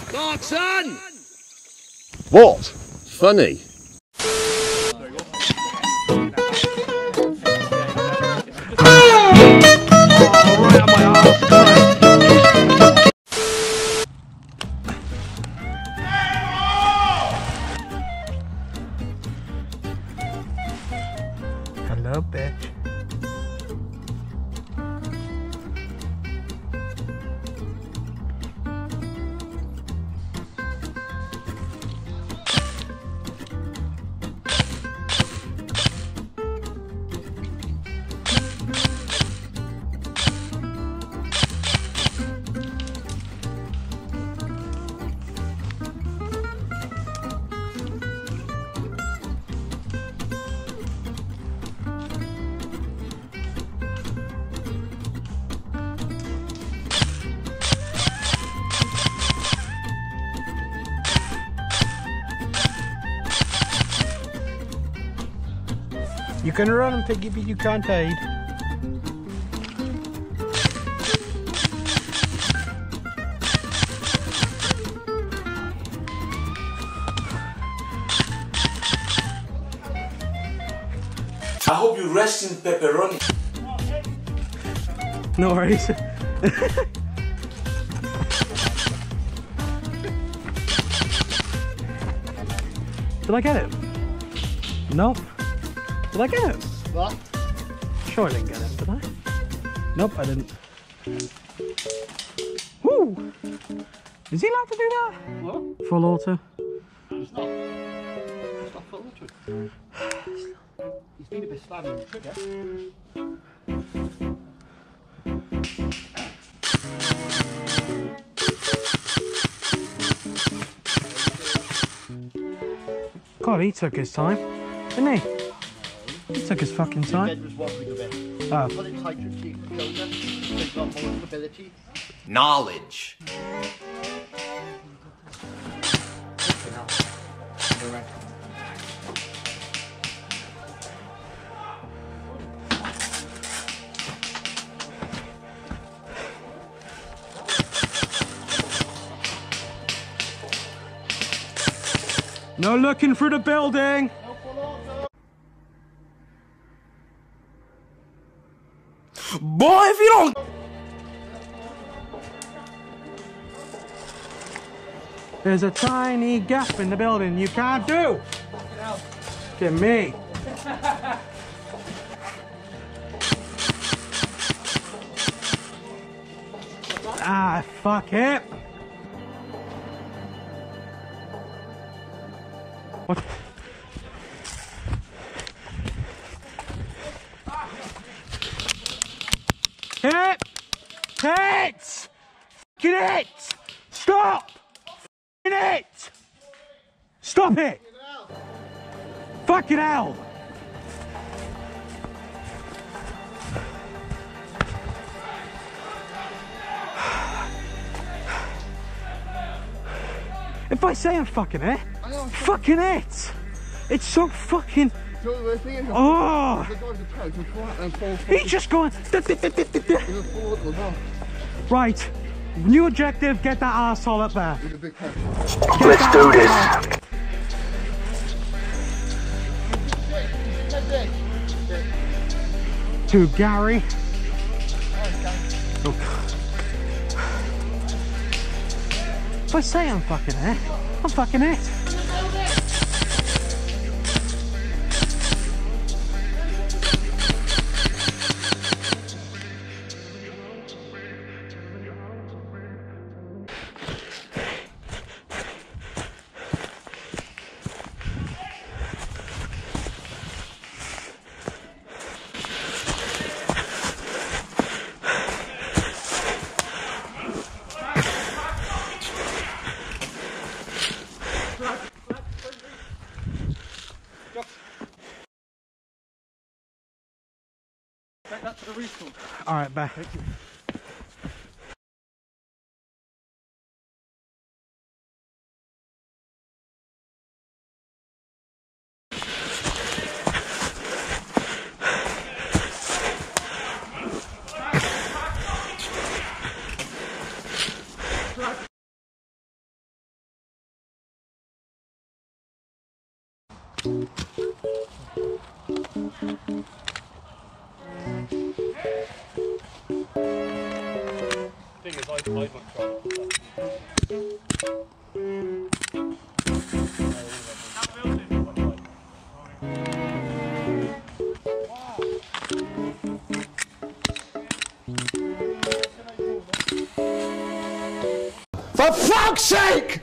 Clarkson! What? Funny. Hello, bitch. You can run, piggy, but you can't hide. I hope you rest in pepperoni. No worries. Did I get it? Nope. Did I get it? What? Sure I didn't get it, did I? Nope, I didn't. Woo! Is he allowed to do that? What? Full auto? It's not. It's not full auto. He's been a bit slabby on the trigger. God, he took his time, didn't he? He took his fucking The time. bed was wobbling a bit. Oh. Put it tighter to keep the shoulder, so you've got more stability. Knowledge. No looking through the building! Boy, if you don't... There's a tiny gap in the building you can't do! Get me! Ah, fuck it! What? Hit! Hit! Fucking it! Stop! Fucking it! Stop it! Fucking hell! If I say I'm fucking it, fucking it! It's so fucking... Oh! He's just going... Right. New objective, get that arsehole up there. Let's do this. To Gary. Oh. If I say I'm fucking it, I'm fucking it. All right, bye. Thank you. Thing is, I won't try it. For fuck's sake!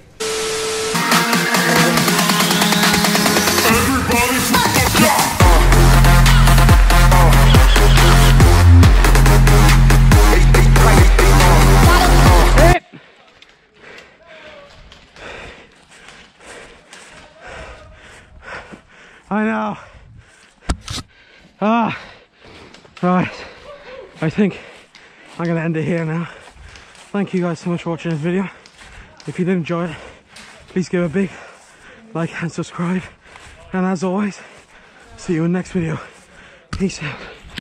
I know. Right. I think I'm gonna end it here now. Thank you guys so much for watching this video. If you did enjoy it, please give a big like and subscribe. And as always, see you in the next video. Peace out.